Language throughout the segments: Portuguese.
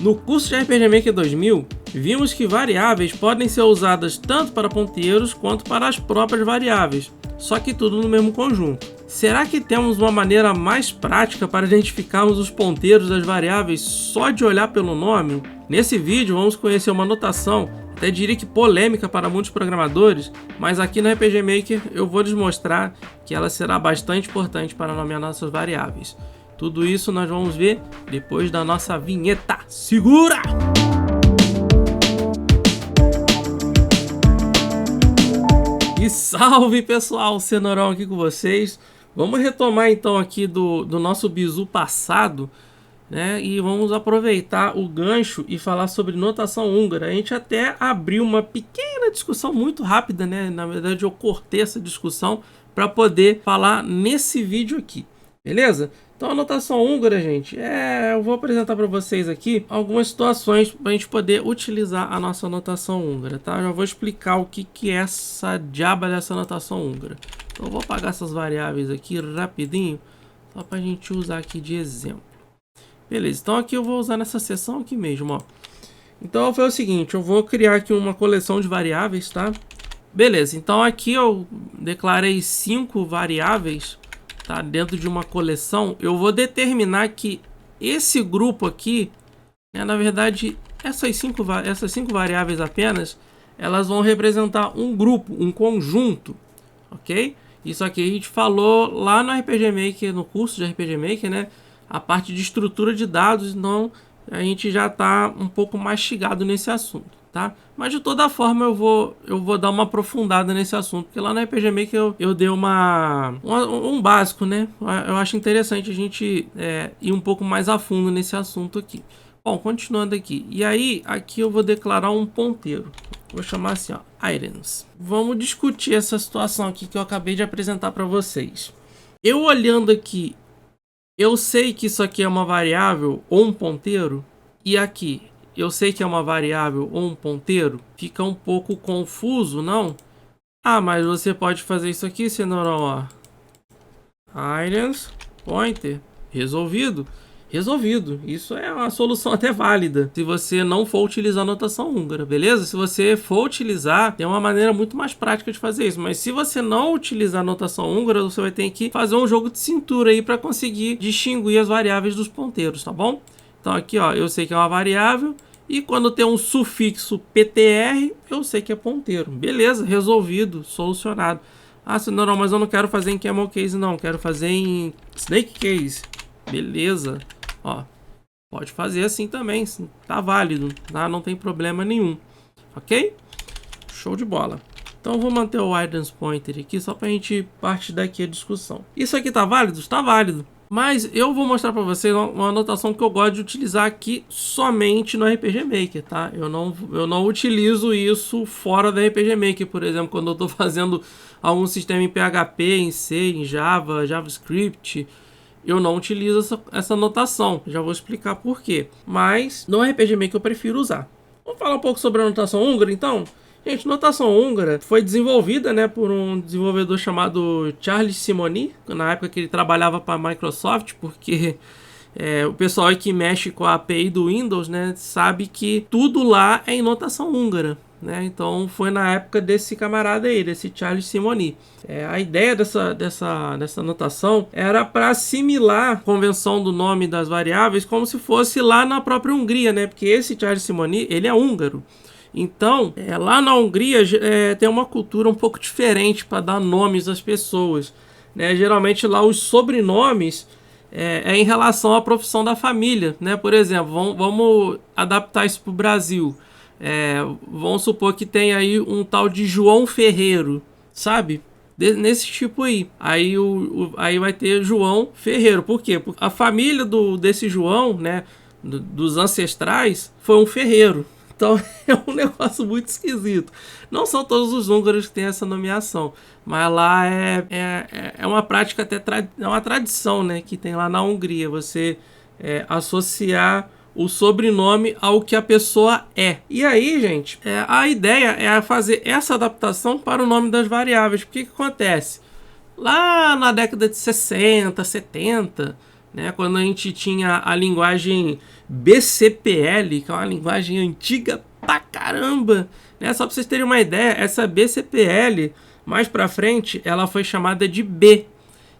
No curso de RPG Maker 2000, vimos que variáveis podem ser usadas tanto para ponteiros quanto para as próprias variáveis, só que tudo no mesmo conjunto. Será que temos uma maneira mais prática para identificarmos os ponteiros das variáveis só de olhar pelo nome? Nesse vídeo vamos conhecer uma notação, até diria que polêmica para muitos programadores, mas aqui no RPG Maker eu vou lhes mostrar que ela será bastante importante para nomear nossas variáveis. Tudo isso nós vamos ver depois da nossa vinheta. Segura! E salve pessoal, Cenourão aqui com vocês. Vamos retomar então aqui do nosso bizu passado, né? E vamos aproveitar o gancho e falar sobre notação húngara. A gente até abriu uma pequena discussão muito rápida, né? Na verdade eu cortei essa discussão para poder falar nesse vídeo aqui, beleza? Então a notação húngara, gente, eu vou apresentar para vocês aqui algumas situações para a gente poder utilizar a nossa notação húngara, tá? Eu já vou explicar o que é essa diaba dessa notação húngara. Então eu vou apagar essas variáveis aqui rapidinho, só para a gente usar aqui de exemplo. Beleza, então aqui eu vou usar nessa seção aqui mesmo, ó. Então foi o seguinte, eu vou criar aqui uma coleção de variáveis, tá? Beleza, então aqui eu declarei 5 variáveis, tá, dentro de uma coleção. Eu vou determinar que esse grupo aqui, né, na verdade, essas cinco variáveis apenas, elas vão representar um grupo, um conjunto, ok? Isso aqui a gente falou lá no RPG Maker, no curso de RPG Maker, né? A parte de estrutura de dados, então a gente já está um pouco mastigado nesse assunto, tá? Mas de toda forma eu vou dar uma aprofundada nesse assunto, porque lá no RPG Maker eu dei um básico, né? Eu acho interessante a gente ir um pouco mais a fundo nesse assunto aqui. Bom, continuando aqui. E aí, aqui eu vou declarar um ponteiro. Vou chamar assim, ó, items. Vamos discutir essa situação aqui que eu acabei de apresentar para vocês. Eu olhando aqui, eu sei que isso aqui é uma variável ou um ponteiro, e aqui eu sei que é uma variável ou um ponteiro, fica um pouco confuso, não? Ah, mas você pode fazer isso aqui, Cenourão, ó. Items, pointer, resolvido. Resolvido. Isso é uma solução até válida se você não for utilizar a notação húngara, beleza? Se você for utilizar, tem uma maneira muito mais prática de fazer isso. Mas se você não utilizar a notação húngara, você vai ter que fazer um jogo de cintura aí para conseguir distinguir as variáveis dos ponteiros, tá bom? Então aqui, ó, eu sei que é uma variável e quando tem um sufixo PTR, eu sei que é ponteiro. Beleza, resolvido, solucionado. Ah, não, mas eu não quero fazer em camel case não, quero fazer em snake case. Beleza. Ó, pode fazer assim também, tá válido, tá? Não tem problema nenhum, ok? Show de bola. Então eu vou manter o items pointer aqui só pra gente partir daqui a discussão. Isso aqui tá válido? Está válido. Mas eu vou mostrar pra vocês uma anotação que eu gosto de utilizar aqui somente no RPG Maker, tá? Eu não utilizo isso fora do RPG Maker, por exemplo, quando eu tô fazendo algum sistema em PHP, em C, em Java, JavaScript. Eu não utilizo essa notação, já vou explicar por quê. Mas no RPG Maker eu prefiro usar. Vamos falar um pouco sobre a notação húngara, então? Gente, notação húngara foi desenvolvida, né, por um desenvolvedor chamado Charles Simonyi, na época que ele trabalhava para a Microsoft, porque o pessoal aí que mexe com a API do Windows, né, sabe que tudo lá é em notação húngara. Né? Então foi na época desse camarada aí, desse Charles Simonyi. A ideia dessa notação era para assimilar a convenção do nome das variáveis como se fosse lá na própria Hungria, né? Porque esse Charles Simonyi, ele é húngaro. Então, lá na Hungria tem uma cultura um pouco diferente para dar nomes às pessoas, né? Geralmente lá os sobrenomes em relação à profissão da família, né? Por exemplo, vamos adaptar isso para o Brasil. Vamos supor que tem aí um tal de João Ferreiro, sabe? Nesse tipo aí. Aí vai ter João Ferreiro. Por quê? Porque a família desse João, né? Dos ancestrais, foi um ferreiro. Então é um negócio muito esquisito. Não são todos os húngaros que têm essa nomeação, mas lá é uma prática, até é uma tradição, né? Que tem lá na Hungria. Você associar o sobrenome ao que a pessoa é. E aí, gente, a ideia é fazer essa adaptação para o nome das variáveis. Porque que acontece? Lá na década de 60, 70, né? Quando a gente tinha a linguagem BCPL, que é uma linguagem antiga pra caramba, né? Só para vocês terem uma ideia, essa BCPL, mais para frente, ela foi chamada de B.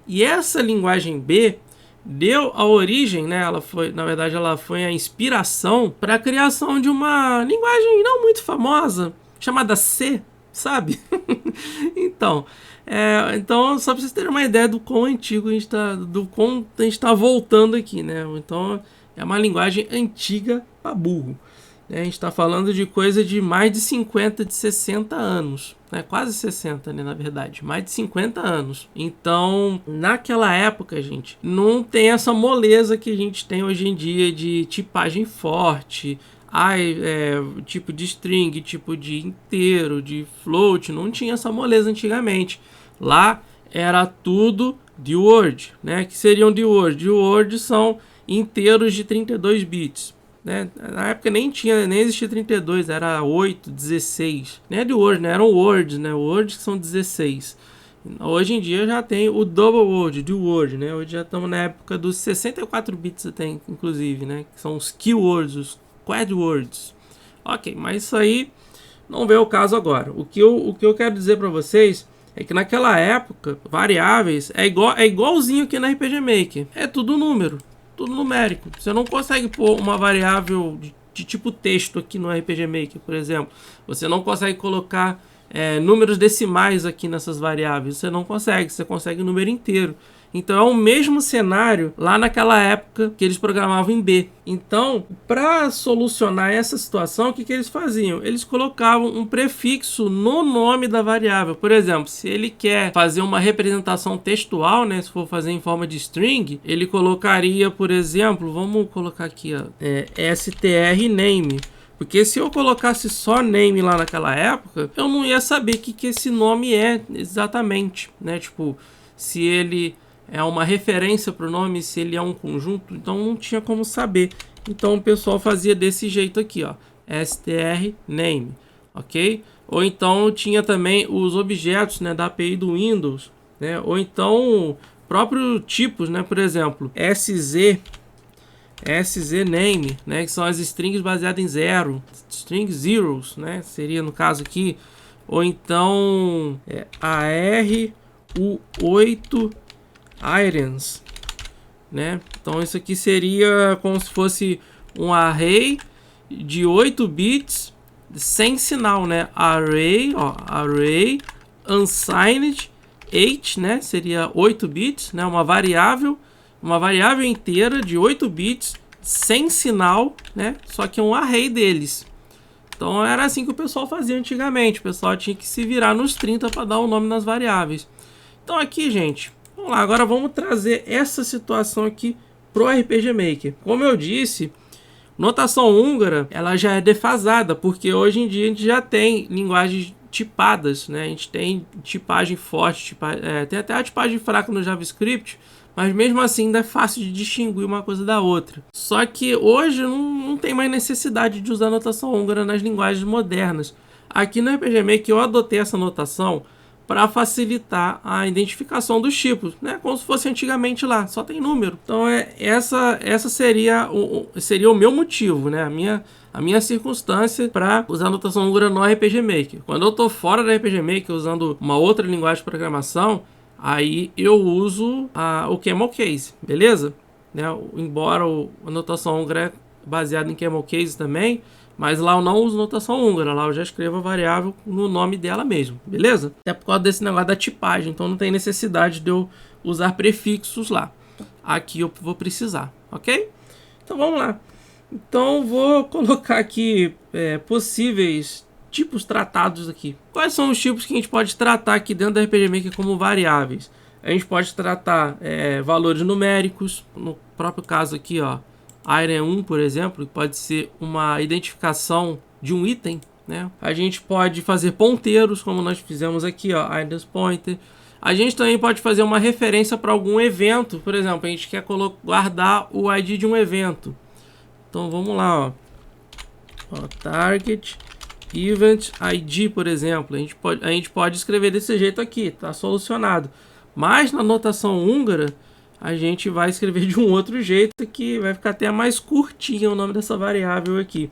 E essa linguagem B deu a origem, né? Ela foi, na verdade, ela foi a inspiração para a criação de uma linguagem não muito famosa, chamada C, sabe? Então, só para vocês terem uma ideia do quão antigo a gente está, do quão a gente está voltando aqui, né? Então, é uma linguagem antiga para burro. A gente está falando de coisa de mais de 50, de 60 anos. Né? Quase 60, né, na verdade. Mais de 50 anos. Então, naquela época, gente, não tem essa moleza que a gente tem hoje em dia de tipagem forte. Tipo de string, tipo de inteiro, de float. Não tinha essa moleza antigamente. Lá era tudo de word. Né? Que seriam de word? De word são inteiros de 32 bits. Né? Na época nem existia 32, era 8, 16. Nem é de word, né? Eram words, né? Words que são 16. Hoje em dia já tem o double word, de word, né? Hoje já estamos na época dos 64 bits até, inclusive, né? Que são os keywords, os quad words. Ok, mas isso aí não vê o caso agora. O que eu quero dizer para vocês é que naquela época, variáveis é igualzinho aqui na RPG Maker. É tudo número. Tudo numérico. Você não consegue pôr uma variável de tipo texto aqui no RPG Maker, por exemplo. Você não consegue colocar números decimais aqui nessas variáveis. Você não consegue. Você consegue o número inteiro. Então é o mesmo cenário lá naquela época que eles programavam em B. Então, para solucionar essa situação, o que eles faziam? Eles colocavam um prefixo no nome da variável. Por exemplo, se ele quer fazer uma representação textual, né, se for fazer em forma de string, ele colocaria, por exemplo, vamos colocar aqui, ó, strname. Porque se eu colocasse só name lá naquela época, eu não ia saber o que esse nome é exatamente, né? Tipo, se ele é uma referência para o nome, se ele é um conjunto, então não tinha como saber. Então o pessoal fazia desse jeito aqui, ó, strname, ok? Ou então tinha também os objetos, né, da API do Windows, né? Ou então próprios tipos, né? Por exemplo, szname, né, que são as strings baseadas em zero, string zeros, né, seria no caso aqui. Ou então ARU8 irons, né? Então isso aqui seria como se fosse um array de 8 bits sem sinal, né? Array unsigned 8, né? Seria 8 bits, né? Uma variável inteira de 8 bits sem sinal, né? Só que é um array deles. Então era assim que o pessoal fazia antigamente. O pessoal tinha que se virar nos 30 para dar o nome nas variáveis. Então aqui, gente, vamos lá, agora vamos trazer essa situação aqui pro RPG Maker. Como eu disse, notação húngara, ela já é defasada, porque hoje em dia a gente já tem linguagens tipadas, né? A gente tem tipagem forte, tem até a tipagem fraca no JavaScript, mas mesmo assim ainda é fácil de distinguir uma coisa da outra. Só que hoje não tem mais necessidade de usar notação húngara nas linguagens modernas. Aqui no RPG Maker eu adotei essa notação para facilitar a identificação dos tipos, né? Como se fosse antigamente lá, só tem número. Então essa seria o meu motivo, né? A minha circunstância para usar a notação húngara no RPG Maker. Quando eu estou fora do RPG Maker usando uma outra linguagem de programação, aí eu uso o Camel Case, beleza? Né? Embora a notação húngara é baseada em Camel Case também, mas lá eu não uso notação húngara, lá eu já escrevo a variável no nome dela mesmo, beleza? Até por causa desse negócio da tipagem, então não tem necessidade de eu usar prefixos lá. Aqui eu vou precisar, ok? Então vamos lá. Então vou colocar aqui possíveis tipos tratados aqui. Quais são os tipos que a gente pode tratar aqui dentro da RPG Maker como variáveis? A gente pode tratar valores numéricos, no próprio caso aqui, ó, iron1, por exemplo, pode ser uma identificação de um item, né? A gente pode fazer ponteiros, como nós fizemos aqui, ó, items pointer. A gente também pode fazer uma referência para algum evento, por exemplo, a gente quer guardar o ID de um evento. Então vamos lá, ó, target event ID, por exemplo, a gente pode escrever desse jeito aqui, tá solucionado. Mas na notação húngara a gente vai escrever de um outro jeito que vai ficar até mais curtinho o nome dessa variável aqui.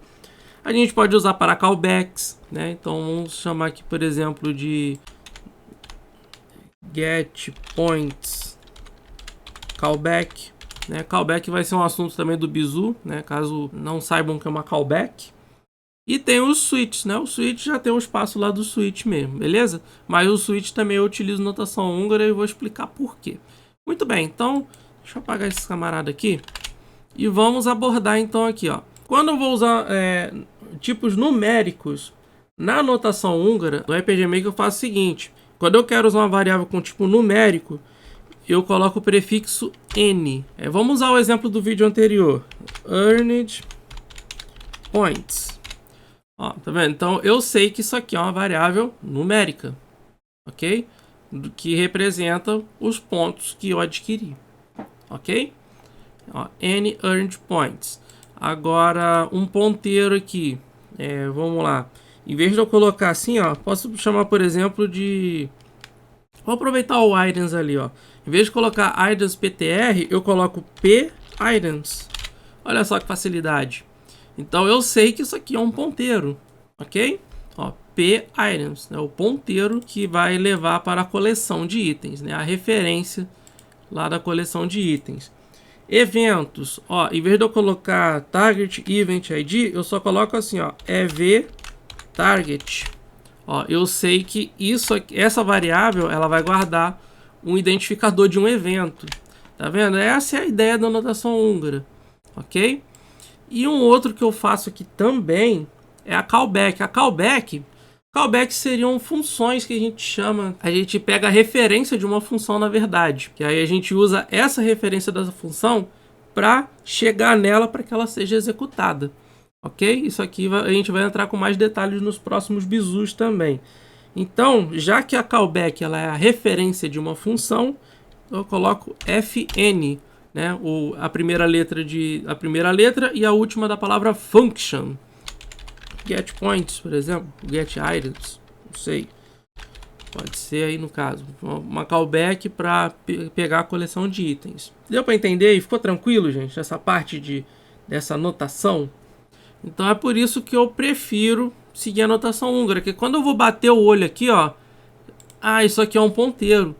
A gente pode usar para callbacks, né? Então vamos chamar aqui, por exemplo, de getPoints callback, né? Callback vai ser um assunto também do Bizu, né? Caso não saibam que é uma callback. E tem os switches, né? O switch já tem o espaço lá do switch mesmo, beleza? Mas o switch também eu utilizo notação húngara e vou explicar por quê. Muito bem, então deixa eu apagar esse camarada aqui e vamos abordar então aqui, ó. Quando eu vou usar tipos numéricos na notação húngara, no RPG Maker eu faço o seguinte: quando eu quero usar uma variável com tipo numérico, eu coloco o prefixo n. Vamos usar o exemplo do vídeo anterior, earned points. Ó, tá vendo? Então eu sei que isso aqui é uma variável numérica, ok? Que representa os pontos que eu adquiri, ok? Ó, n earned points. Agora um ponteiro aqui, vamos lá. Em vez de eu colocar assim, ó, posso chamar, por exemplo, de... Vou aproveitar o items ali, ó. Em vez de colocar items ptr, eu coloco p items. Olha só que facilidade. Então eu sei que isso aqui é um ponteiro, ok? Ó, p items, é o ponteiro que vai levar para a coleção de itens, né? A referência lá da coleção de itens. Eventos, ó, em vez de eu colocar target event id, eu só coloco assim, ó, ev target. Ó, eu sei que essa variável ela vai guardar um identificador de um evento. Tá vendo? Essa é a ideia da notação húngara, ok? E um outro que eu faço aqui também é a callback. A callback seriam funções que a gente chama... A gente pega a referência de uma função, na verdade. Que aí a gente usa essa referência dessa função para chegar nela para que ela seja executada. Ok? Isso aqui a gente vai entrar com mais detalhes nos próximos bizus também. Então, já que a callback ela é a referência de uma função, eu coloco fn, né? A primeira letra e a última da palavra function. Get points, por exemplo, get items, não sei. Pode ser aí no caso, uma callback para pegar a coleção de itens. Deu para entender e ficou tranquilo, gente, essa parte dessa notação? Então é por isso que eu prefiro seguir a notação húngara, que quando eu vou bater o olho aqui, ó, isso aqui é um ponteiro.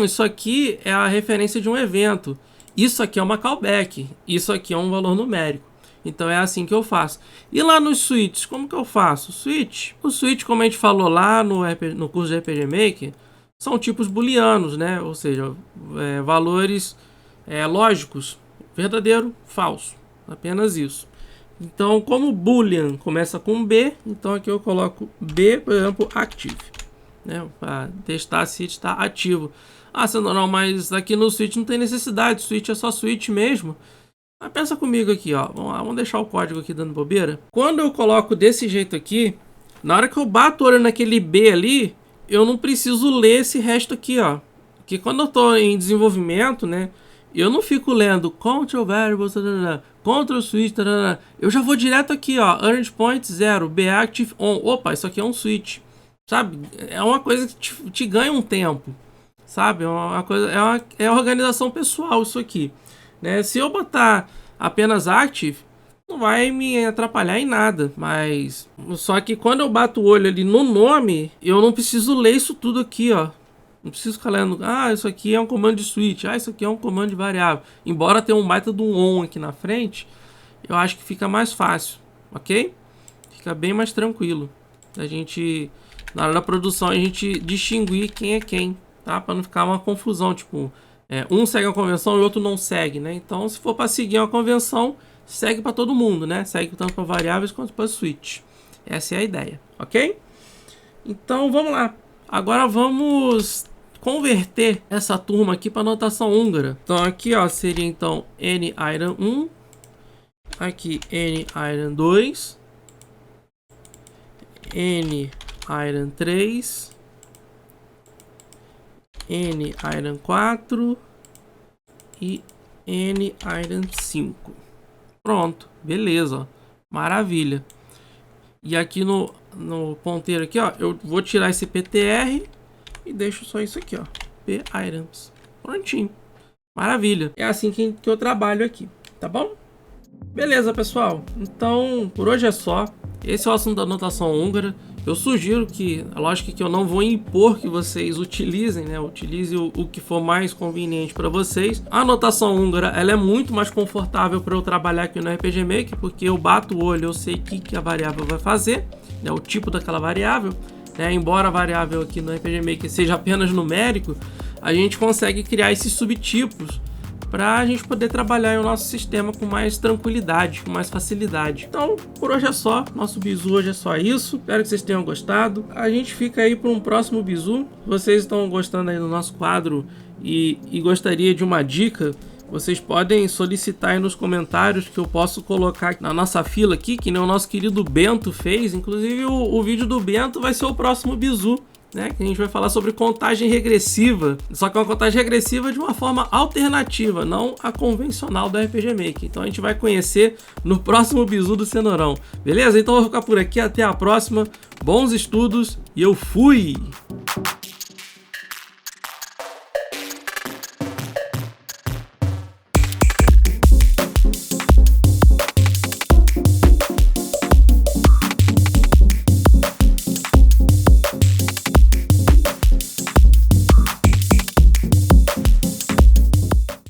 Isso aqui é a referência de um evento. Isso aqui é uma callback. Isso aqui é um valor numérico. Então é assim que eu faço. E lá nos switches, como que eu faço? O switch, como a gente falou lá no curso de RPG Maker, são tipos booleanos, né? Ou seja, valores lógicos, verdadeiro, falso. Apenas isso. Então, como boolean começa com B, então aqui eu coloco B, por exemplo, active, né? Para testar se está ativo. Não, mas aqui no switch não tem necessidade, switch é só switch mesmo. Mas pensa comigo aqui, ó. Vamos deixar o código aqui dando bobeira. Quando eu coloco desse jeito aqui, na hora que eu bato o olho naquele B ali, eu não preciso ler esse resto aqui, ó. Porque quando eu estou em desenvolvimento, né, eu não fico lendo control variables, control switch, eu já vou direto aqui, ó, earned point 0, B active on. Opa, isso aqui é um switch, sabe? É uma coisa que te ganha um tempo, sabe? É uma organização pessoal isso aqui, né? Se eu botar apenas active, não vai me atrapalhar em nada, mas só que quando eu bato o olho ali no nome, eu não preciso ler isso tudo aqui, ó. Não preciso ficar lendo, isso aqui é um comando de switch, isso aqui é um comando de variável. Embora tenha um baita de um on aqui na frente, eu acho que fica mais fácil, ok? Fica bem mais tranquilo. A gente, na hora da produção, a gente distinguir quem é quem, tá? Para não ficar uma confusão, tipo, um segue a convenção e o outro não segue, né? Então, se for para seguir uma convenção, segue para todo mundo, né? Segue tanto para variáveis quanto para switch. Essa é a ideia, ok? Então, vamos lá. Agora vamos converter essa turma aqui para notação húngara. Então aqui, ó, seria então n item 1, aqui n item 2, n item 3, n item 4 e n item 5. Pronto, beleza, ó. Maravilha. E aqui no ponteiro aqui, ó, eu vou tirar esse ptr e deixo só isso aqui, ó, p items. Prontinho. Maravilha. É assim que eu trabalho aqui, tá bom? Beleza, pessoal. Então, por hoje é só. Esse é o assunto da notação húngara. Eu sugiro que, lógico que eu não vou impor que vocês utilizem, né? Utilize o que for mais conveniente para vocês. A notação húngara, ela é muito mais confortável para eu trabalhar aqui no RPG Maker, porque eu bato o olho, eu sei o que a variável vai fazer, né? O tipo daquela variável, né? Embora a variável aqui no RPG Maker seja apenas numérico, a gente consegue criar esses subtipos para a gente poder trabalhar o nosso sistema com mais tranquilidade, com mais facilidade. Então, por hoje é só. Nosso bizu hoje é só isso. Espero que vocês tenham gostado. A gente fica aí para um próximo bizu. Vocês estão gostando aí do nosso quadro e gostaria de uma dica, vocês podem solicitar aí nos comentários que eu posso colocar na nossa fila aqui, que nem o nosso querido Bento fez. Inclusive o vídeo do Bento vai ser o próximo bizu, né, que a gente vai falar sobre contagem regressiva, só que é uma contagem regressiva de uma forma alternativa, não a convencional do RPG Maker. Então a gente vai conhecer no próximo bizu do Cenourão, beleza? Então eu vou ficar por aqui, até a próxima, bons estudos e eu fui!